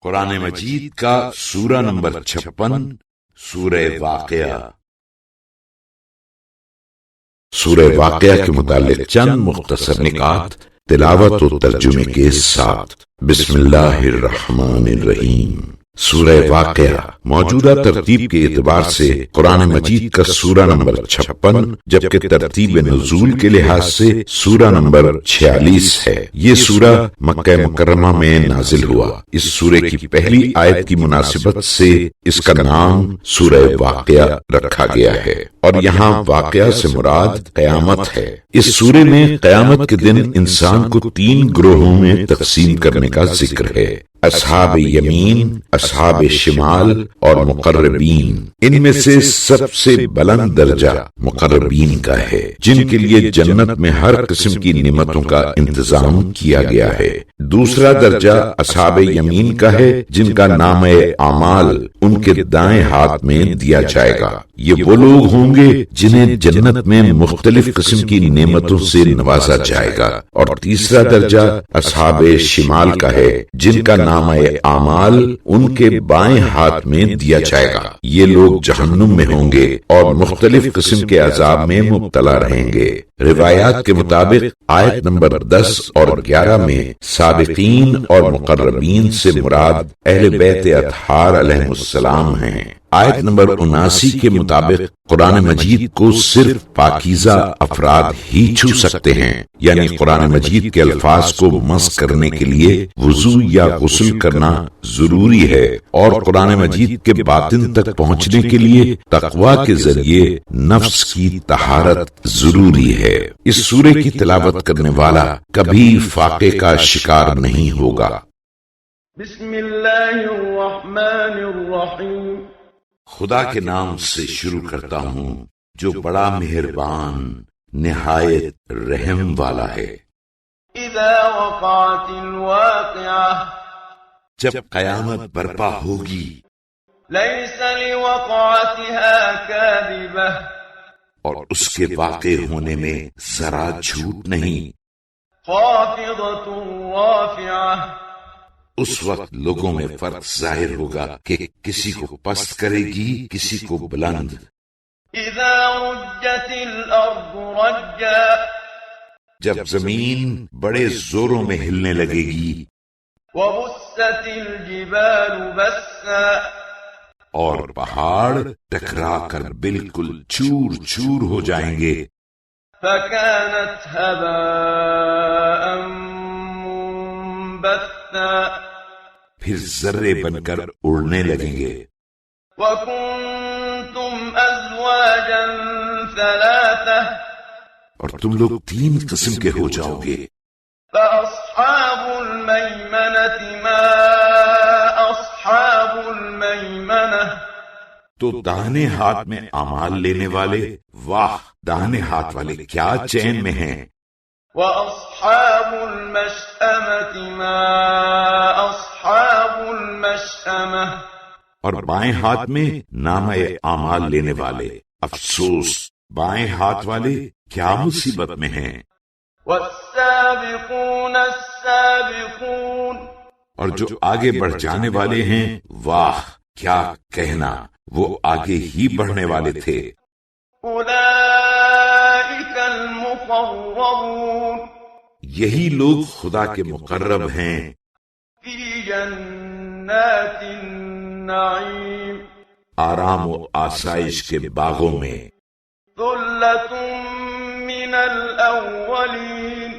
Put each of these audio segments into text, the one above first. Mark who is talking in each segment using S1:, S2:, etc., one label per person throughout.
S1: قرآن مجید کا سورہ نمبر 56 سورہ واقعہ۔ سورہ واقعہ کے متعلق چند مختصر نکات تلاوت و ترجمے کے ساتھ۔ بسم اللہ الرحمن الرحیم۔ سورہ واقعہ موجودہ ترتیب کے اعتبار سے قرآن مجید کا سورہ نمبر 56 جبکہ ترتیب نزول کے لحاظ سے سورہ نمبر 46 ہے۔ یہ سورہ مکہ مکرمہ میں نازل ہوا۔ اس سورے کی پہلی آیت کی مناسبت سے اس کا نام سورہ واقعہ رکھا گیا ہے، اور یہاں واقعہ سے مراد قیامت ہے۔ اس سورے میں قیامت کے دن انسان کو 3 گروہوں میں تقسیم کرنے کا ذکر ہے: اصحاب یمین، اصحاب شمال اور مقربین۔ ان میں سے سب سے بلند درجہ مقربین کا ہے، جن کے لیے جنت میں ہر قسم کی نعمتوں کا انتظام کیا گیا ہے۔ دوسرا درجہ اصحاب یمین کا ہے، جن کا نام اعمال ان کے دائیں ہاتھ میں دیا جائے گا۔ یہ وہ لوگ ہوں گے جنہیں جنت میں مختلف قسم کی نعمتوں سے نوازا جائے گا۔ اور تیسرا درجہ اصحاب شمال کا ہے، جن کا نام اعمال ان کے بائیں ہاتھ میں دیا جائے گا۔ یہ لوگ جہنم میں ہوں گے اور مختلف قسم کے عذاب میں مبتلا رہیں گے۔ روایات کے مطابق آیت نمبر 10 اور 11 میں سابقین اور مقربین سے مراد اہل بیت اطہار علیہ السلام ہیں۔ آیت نمبر 79 کے مطابق قرآن مجید کو صرف پاکیزہ افراد ہی چھو سکتے ہیں، یعنی قرآن مجید کے الفاظ کو مسح کرنے کے لیے وضو یا غسل کرنا ضروری ہے، اور قرآن مجید کے باطن تک پہنچنے کے لیے تقویٰ کے ذریعے نفس کی طہارت ضروری ہے۔ اس سورے کی تلاوت کرنے والا کبھی فاقے کا شکار نہیں ہوگا۔
S2: بسم اللہ الرحمن الرحیم۔
S1: خدا کے نام سے شروع کرتا ہوں جو بڑا مہربان نہایت رحم والا ہے۔
S2: اذا وقعت الواقعہ،
S1: جب قیامت برپا ہوگی،
S2: لیس لوقعتها کاذبہ،
S1: اور اس کے واقع ہونے میں ذرا جھوٹ نہیں۔
S2: خافضۃ رافعہ،
S1: اس وقت لوگوں میں فرق ظاہر ہوگا کہ کسی کو پست کرے گی، کسی کو بلند۔
S2: اذا رجت الارض رجا،
S1: جب زمین بڑے زوروں میں ہلنے لگے گی،
S2: وبست الجبال بسا،
S1: اور پہاڑ ٹکرا کر بالکل چور چور ہو جائیں گے،
S2: فكانت هباء منبثا،
S1: پھر ذرے بن کر اڑنے لگیں گے۔
S2: وكنتم ازواجا ثلاثة،
S1: اور تم لوگ 3 قسم کے ہو جاؤ گے۔
S2: فأصحاب الميمنة ما أصحاب الميمنة،
S1: تو داہنے ہاتھ میں اعمال لینے والے، واہ داہنے ہاتھ والے کیا چین میں ہیں۔
S2: وأصحاب المشأمة ما أصحاب المشأمة،
S1: اور بائیں ہاتھ میں نامہ اعمال لینے والے، افسوس بائیں ہاتھ والے کیا مصیبت میں ہیں۔
S2: والسابقون السابقون،
S1: اور جو آگے بڑھ جانے والے ہیں، واہ کیا کہنا، وہ آگے ہی بڑھنے والے تھے۔
S2: اولئک المقربون،
S1: یہی لوگ خدا کے مقرب ہیں،
S2: فی جنات النعیم،
S1: آرام و آسائش کے باغوں میں۔
S2: ثلۃ من الاولین،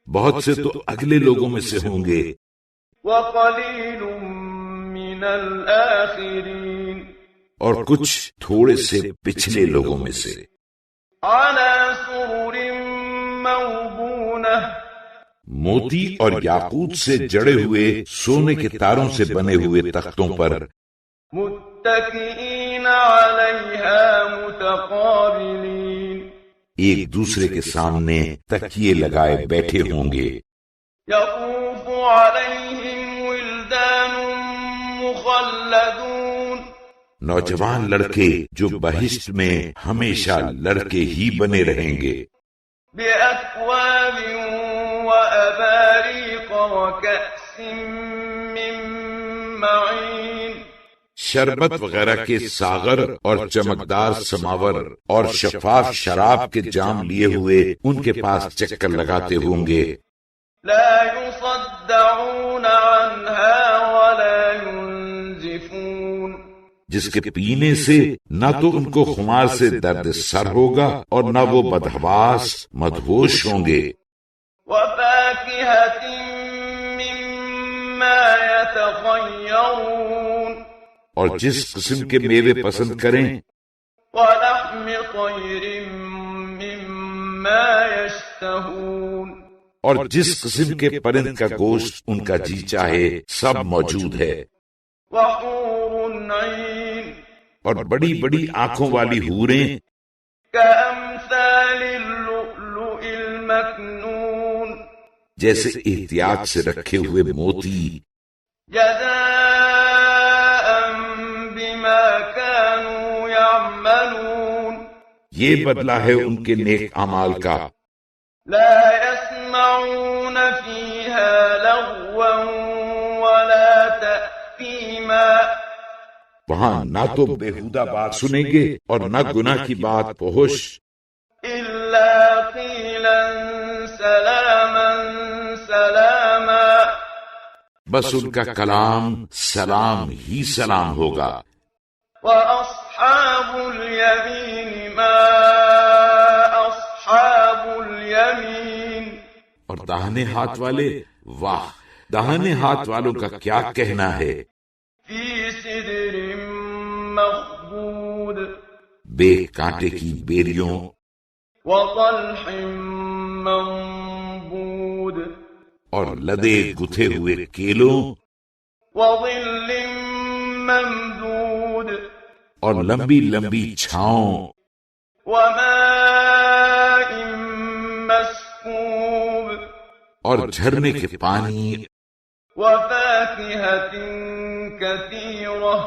S1: بہت سے تو اگلے لوگوں میں سے ہوں گے،
S2: وقلیل من الآخرین،
S1: اور کچھ تھوڑے سے پچھلے لوگوں میں سے۔
S2: علی سرر موضونہ،
S1: موتی اور یاقوت سے جڑے ہوئے سونے کے تاروں سے بنے ہوئے تختوں پر،
S2: متکئین علیہا متقابلین،
S1: ایک دوسرے کے سامنے تکیے لگائے بیٹھے ہوں گے۔
S2: یطوف علیہم ولدان مخلدون،
S1: نوجوان لڑکے جو بہشت میں ہمیشہ لڑکے ہی بنے رہیں گے۔
S2: بأکواب وأباریق وکأس من
S1: شربت وغیرہ کے ساغر اور چمکدار سماور اور شفاف شراب کے جام لیے ہوئے ان کے پاس چکر لگاتے ہوں گے.
S2: لا يصدعون عنها ولا ينزفون،
S1: جس کے پینے سے نہ تو ان کو خمار سے درد سر ہوگا اور نہ وہ بدحواس مدہوش ہوں گے.
S2: وفاكهة مما يتخيرون،
S1: اور جس قسم کے میوے پسند کریں.
S2: ولحم طير مما يشتهون،
S1: اور جس قسم کے پرند کا گوشت ان کا جی چاہے سب موجود ہے.
S2: وحور عين،
S1: اور بڑی بڑی آنکھوں والی حوریں
S2: كأمثال اللؤلؤ المكنون،
S1: جیسے احتیاط سے رکھے ہوئے موتی.
S2: جزاء بما كانوا يعملون،
S1: یہ بدلہ ہے ان کے نیک اعمال کا.
S2: لا يسمعون فيها لغوا ولا تأثيما،
S1: وہاں نہ تو بےہودہ بات سنیں گے اور نہ گناہ کی بات فحش.
S2: إلا قيلا سلاما سلاما،
S1: بس ان کا کلام سلام ہی سلام ہوگا.
S2: وأصحاب اليمين ما أصحاب اليمين،
S1: اور داہنے ہاتھ والے، واہ داہنے ہاتھ والوں کا کیا کہنا ہے.
S2: في سدر مخضود،
S1: بے کانٹے کی بیریوں
S2: وطلح منضود،
S1: اور لدے گتھے ہوئے کیلوں
S2: وظل ممدود،
S1: اور لمبی لمبی چھاؤں
S2: وماء مسكوب،
S1: اور جھرنے کے پانی
S2: وفاكهة كثيرة،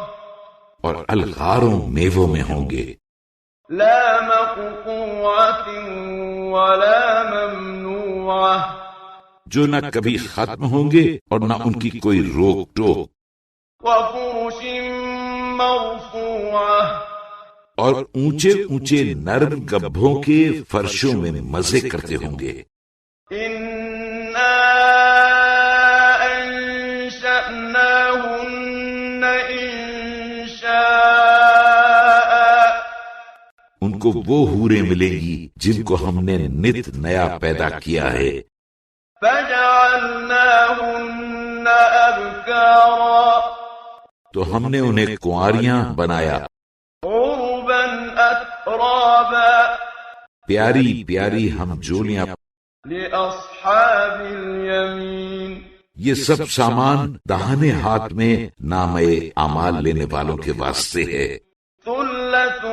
S1: اور الغاروں میووں میں ہوں گے.
S2: لا مقطوعة ولا ممنوعة،
S1: جو نہ کبھی ختم ہوں گے اور نہ ان کی کوئی روک ٹوک.
S2: وفرش مرفوعة،
S1: اور اونچے اونچے نرم گبھوں کے فرشوں میں مزے کرتے ہوں گے.
S2: إنا أنشأناهن إنشاء،
S1: ان کو وہ حوریں ملیں گی جن کو ہم نے نت نیا پیدا کیا ہے.
S2: فجعلناهن أبكارا،
S1: تو ہم نے انہیں کنواریاں بنایا.
S2: عربا أترابا،
S1: پیاری پیاری ہم جولیاں.
S2: لأصحاب اليمين،
S1: یہ سب سامان داہنے ہاتھ میں نامے اعمال لینے والوں کے واسطے ہے.
S2: ثلة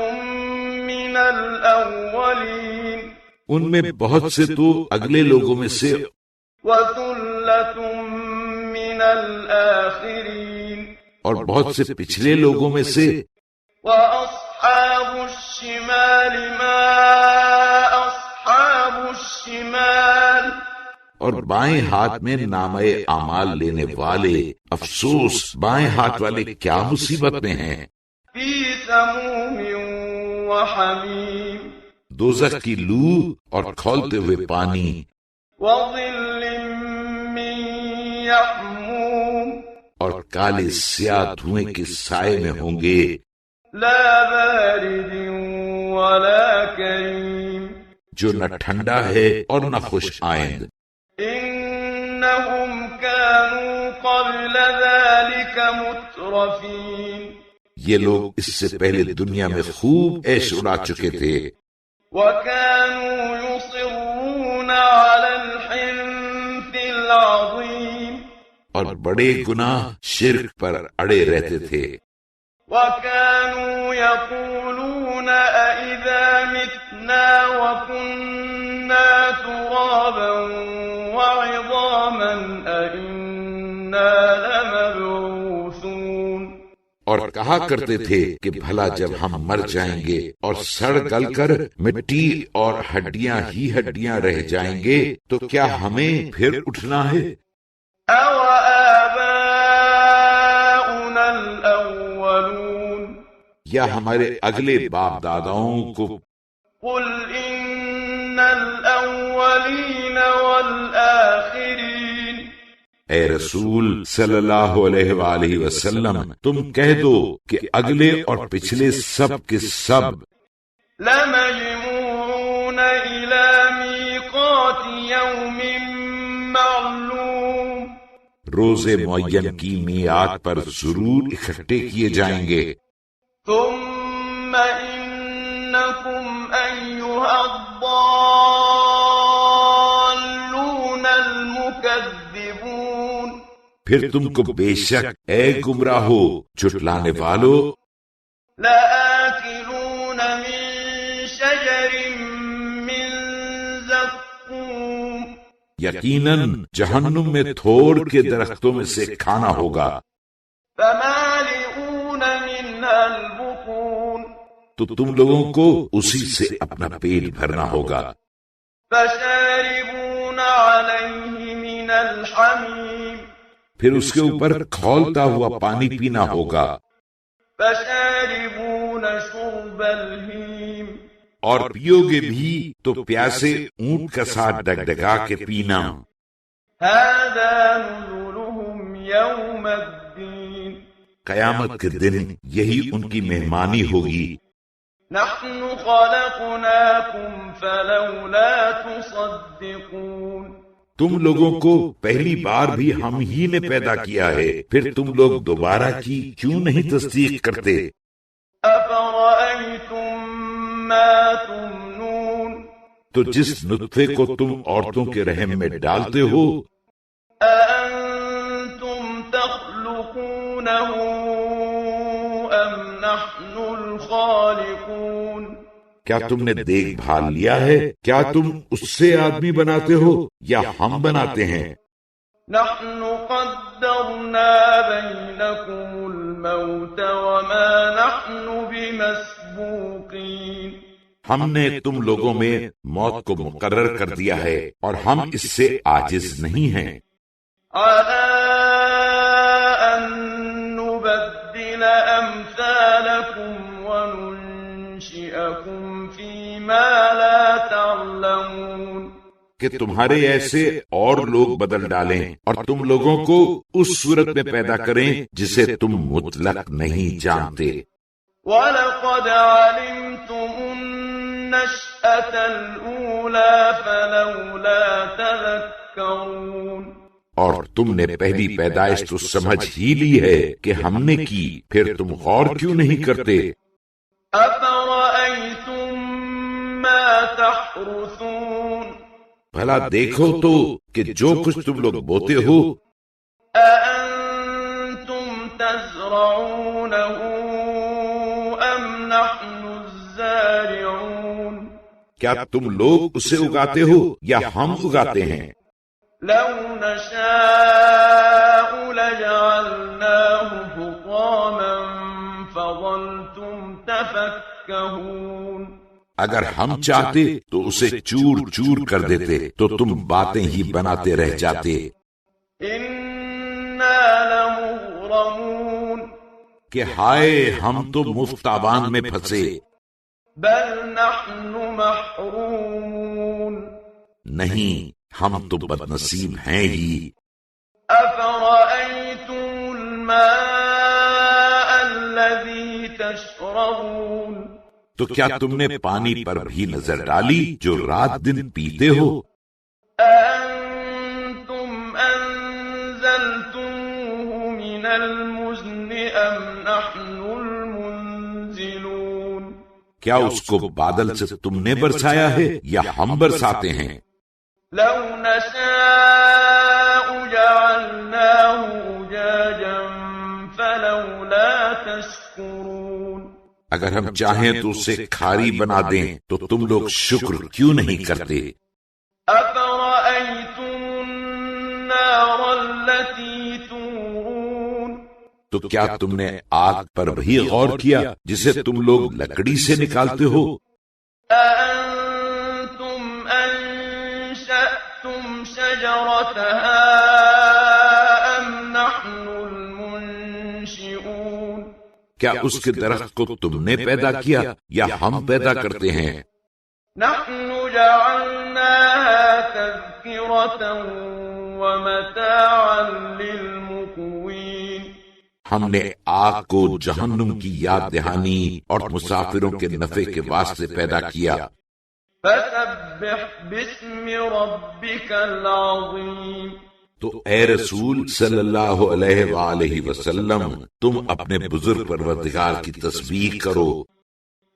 S2: من الأولين،
S1: ان میں بہت سے تو اگلے لوگوں میں سے
S2: وثلة من الآخرين،
S1: اور بہت سے پچھلے لوگوں میں سے.
S2: وأصحاب الشمال ما أصحاب الشمال،
S1: اور بائیں ہاتھ میں نامہ اعمال لینے والے افسوس بائیں ہاتھ والے کیا مصیبت میں ہیں.
S2: في سموم وحميم،
S1: دوزخ کی لو اور کھولتے ہوئے پانی.
S2: وظل من يحموم،
S1: اور کالے سیاہ دھوئیں کے سائے میں ہوں گے.
S2: لا بارد ولا كريم،
S1: جو نہ ٹھنڈا ہے اور نہ خوش آئند.
S2: إنهم كانوا قبل ذلك مترفين،
S1: یہ لوگ اس سے پہلے دنیا میں خوب عیش اڑا چکے تھے.
S2: وكانوا يصرون على الحنث العظيم،
S1: اور بڑے گناہ شرک پر اڑے رہتے تھے.
S2: وكانوا يقولون أئذا متنا وكنا ترابا وعظاما أئنا لمبعوثون،
S1: اور کہا کرتے تھے کہ بھلا جب ہم مر جائیں گے اور سڑ گل کر مٹی اور ہڈیاں ہی ہڈیاں رہ جائیں گے تو کیا ہمیں پھر اٹھنا ہے؟
S2: أَوَآبَاؤُنَا الْأَوَّلُونَ،
S1: یا ہمارے اگلے باپ داداؤں کو؟
S2: قل ان الاولین والآخرین،
S1: اے رسول صلی اللہ علیہ وآلہ وسلم تم کہہ دو کہ اگلے اور پچھلے سب کے سب
S2: لمجموعون الی میقات یوم معلوم،
S1: روز معین کی میعاد پر ضرور اکٹھے کیے جائیں گے۔
S2: ثم انکم ایھا الضالون المکذبون،
S1: پھر تم کو بے شک اے گمراہو جھٹلانے والو
S2: لآکلون من شجر من زقوم،
S1: یقیناً جہنم میں تھوڑ کے درختوں میں سے کھانا ہوگا،
S2: فمالئون منها البطون،
S1: تو تم لوگوں کو اسی سے اپنا پیٹ بھرنا ہوگا،
S2: فشاربون علیہ من الحمیم،
S1: پھر اس کے اوپر کھولتا ہوا پانی پینا ہوگا،
S2: فشاربون شرب الہیم،
S1: اور پیو گے بھی تو پیاسے اونٹ کا ساتھ ڈگڈگا کے پینا۔
S2: ھذا نزلهم یوم الدین،
S1: قیامت کے دن یہی ان کی مہمانی ہوگی۔
S2: نحن خلقناکم فلولا تصدقون،
S1: تم لوگوں کو پہلی بار بھی ہم ہی نے پیدا کیا ہے، پھر تم لوگ دوبارہ کی کیوں نہیں تصدیق کرتے؟
S2: افرأیتم ما تمنون،
S1: تو جس نطفے کو تم عورتوں کے رحم میں ڈالتے ہو،
S2: اانتم تخلقونه ام نحن الخالقون،
S1: کیا تم نے دیکھ بھال لیا ہے؟ کیا تم اس سے آدمی بناتے ہو یا ہم بناتے ہیں؟
S2: نحن قدرنا بینکم الموت وما نحن بمسبوقین،
S1: ہم نے تم لوگوں میں موت کو مقرر کر دیا ہے اور ہم اس سے عاجز نہیں ہیں۔
S2: علی ان نبدل امثالکم وننشئکم فیما لا تعلمون،
S1: کہ تمہارے ایسے اور لوگ بدل ڈالیں اور تم لوگوں کو اس صورت میں پیدا کریں جسے تم مطلق نہیں جانتے۔
S2: وَلَقَدْ عَلِمْتُمُ النَّشْأَةَ الْأُولَى فَلَوْلَا تَذَكَّرُونَ، اور
S1: تم نے پہلی پیدائش تو سمجھ ہی لی ہے کہ ہم نے کی، پھر تم غور کیوں نہیں کرتے؟
S2: أَفَرَأَيْتُم مَّا تَحْرُثُونَ،
S1: بھلا دیکھو تو کہ جو کچھ تم لوگ بوتے ہو،
S2: أَأَنتُمْ تَزْرَعُونَهُ أَمْ نَحْنُ الزَّارِعُونَ،
S1: کیا تم لوگ اسے اگاتے ہو یا ہم اگاتے ہیں؟
S2: لَوْ نَشَاءُ لَجَعَلْنَاهُ حُطَامًا فَظَلْتُمْ تَفَكَّهُونَ،
S1: اگر ہم چاہتے تو اسے چور چور کر دیتے تو تم باتیں ہی بناتے رہ جاتے۔
S2: إِنَّا لَمُغْرَمُونَ،
S1: کہ ہائے ہم تو مفتابان میں پھنسے۔
S2: بَلْ نَحْنُ مَحْرُومُونَ،
S1: نہیں، ہم تو بد نصیب ہیں ہی۔
S2: أَفَرَأَيْتُمُ الْمَاءَ الَّذِي تَشْرَبُونَ،
S1: تو کیا تم نے پانی پر بھی نظر ڈالی جو رات دن پیتے ہو؟
S2: أَأَنتُمْ أَنزَلْتُمُوهُ مِنَ الْمُزْنِ أَمْ نَحْنُ الْمُنزِلُونَ،
S1: کیا اس کو بادل سے تم نے برسایا ہے یا ہم برساتے ہیں؟
S2: لَوْ نَشَاءُ جَعَلْنَاهُ أُجَاجًا فَلَوْلَا تَشْكُرُونَ،
S1: اگر ہم چاہیں تو اسے کھاری بنا دیں تو تم لوگ شکر کیوں نہیں کرتے؟
S2: أَفَرَأَيْتُمُ النَّارَ الَّتِي تُورُونَ،
S1: تو کیا تم نے آگ پر بھی غور کیا جسے تم لوگ لکڑی سے نکالتے ہو؟
S2: أَأَنتُمْ أَنشَأْتُمْ شَجَرَتَهَا أَمْ نَحْنُ الْمُنشِئُونَ،
S1: کیا اس کے درخت کو تم نے پیدا کیا یا ہم پیدا کرتے ہیں؟
S2: نحن جعلناها تذكرة ومتاعا للمقوين
S1: ہم نے آگ کو جہنم کی یاد دہانی اور مسافروں کے نفع کے واسطے پیدا کیا۔
S2: فسبح باسم ربك العظيم
S1: تو اے رسول صلی اللہ علیہ وآلہ وسلم تم اپنے بزرگ پروردگار کی تسبیح کرو۔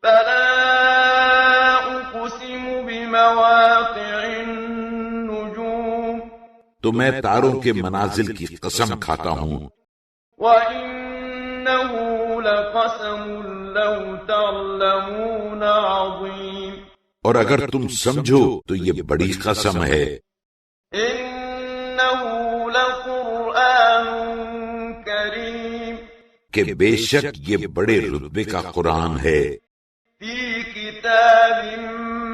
S2: فلا أقسم بمواقع النجوم
S1: تو میں تاروں کے منازل کی قسم کھاتا ہوں۔
S2: وَإِنَّهُ لَقَسَمٌ لَوْ تَعْلَمُونَ عَظِيمٌ
S1: اور اگر تم سمجھو تو یہ بڑی قسم ہے۔
S2: إِنَّهُ لَقُرْآنٌ كَرِيمٌ
S1: کہ بے شک یہ بڑے رتبے کا قرآن ہے۔
S2: فِي كِتَابٍ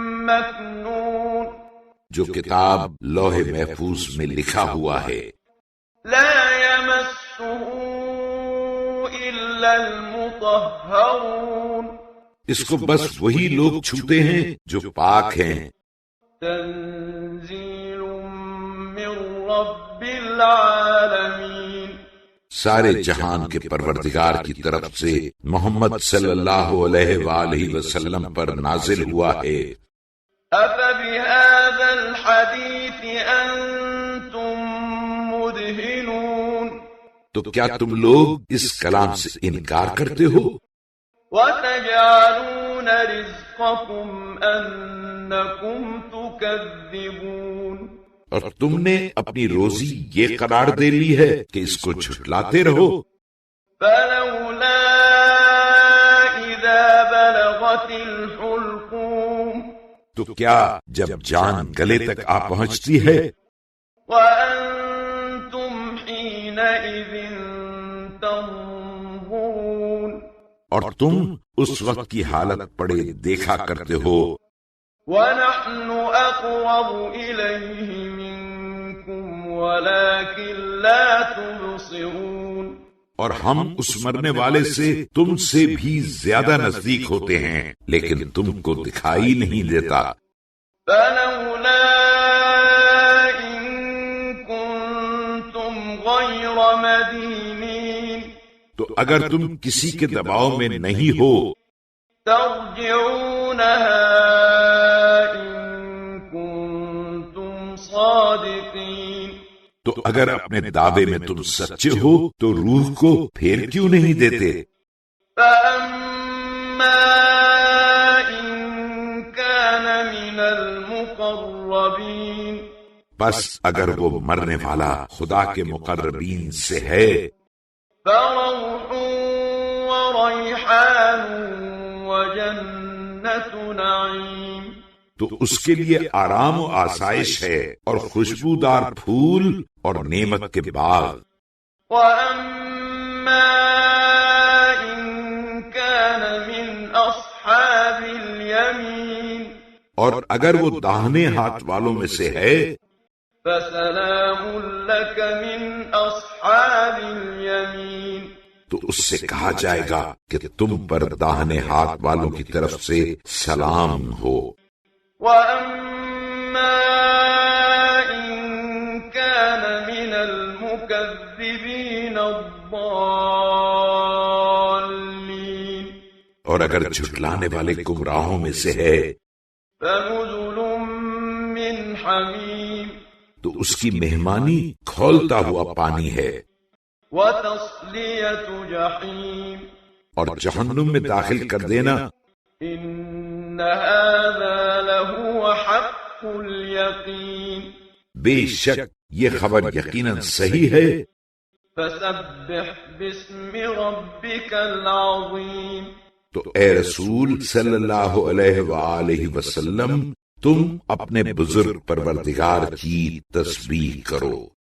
S2: مَكْنُونٍ
S1: جو کتاب لوح محفوظ میں لکھا ہوا ہے۔
S2: لا يمسه إلا المطهرون
S1: اس کو بس وہی لوگ چھوتے ہیں جو پاک ہیں۔
S2: تنزيل من رب العالمين
S1: سارے جہان کے پروردگار کی طرف سے محمد صلی اللہ علیہ وآلہ وسلم پر نازل ہوا ہے۔
S2: أفبهذا الحديث أنتم مدهنون
S1: تو کیا تم لوگ اس کلام سے انکار کرتے ہو؟
S2: وتجعلون رزقكم أنكم تكذبون
S1: اور تم نے اپنی روزی یہ قرار دے لی ہے کہ اس کو جھٹلاتے رہو۔
S2: فلولا إذا بلغت الحلقوم
S1: تو کیا جب جان گلے تک آ پہنچتی ہے
S2: وأنتم حينئذ تنظرون
S1: اور تم اس وقت کی حالت پڑے دیکھا کرتے ہو۔
S2: ونحن أقرب إليه منكم ولكن لا تبصرون
S1: اور ہم اس مرنے والے سے تم سے بھی زیادہ نزدیک ہوتے ہیں لیکن تم کو دکھائی نہیں دیتا۔
S2: فلولا إن كنتم غير مدينين
S1: تو اگر تم کسی کے دباؤ میں نہیں ہو
S2: ترجعونها إن كنتم صادقين
S1: تو اگر اپنے دعوے میں تم سچے ہو تو روح کو پھیر کیوں نہیں دیتے؟
S2: فأما إن كان من المقربين
S1: بس اگر وہ مرنے والا خدا کے مقربین سے ہے
S2: فروح وريحان وجنة نعيم
S1: تو اس کے لیے آرام و آسائش ہے اور خوشبودار پھول اور نعمت کے باغ۔
S2: وَأَمَّا إِن كَانَ مِنْ أَصْحَابِ الْيَمِينِ
S1: اور اگر وہ داہنے ہاتھ والوں میں سے ہے
S2: فَسَلَامٌ لَكَ مِنْ أَصْحَابِ الْيَمِينِ
S1: تو اس سے کہا جائے گا کہ تم پر داہنے ہاتھ والوں کی طرف سے سلام ہو۔
S2: وَأَمَّا إِن كَانَ مِنَ الْمُكَذِّبِينَ الضَّالِّينَ
S1: اور اگر جھٹلانے والے گمراہوں میں سے ہے
S2: فَنُزُلٌ مِّنْ حَمِيمٍ
S1: تو اس کی مہمانی کھولتا ہوا پانی ہے۔
S2: وَتَصْلِيَةُ جَحِيمٍ
S1: اور جہنم میں داخل کر دینا۔
S2: إِنَّ هَذَا لَهُوَ حَقُّ الْيَقِينِ
S1: بے شک یہ خبر یقیناً صحیح ہے۔
S2: فَسَبِّحْ بِاسْمِ رَبِّكَ الْعَظِيمِ
S1: تو اے رسول صلی اللہ علیہ وآلہ وسلم تم اپنے بزرگ پروردگار کی تسبیح کرو۔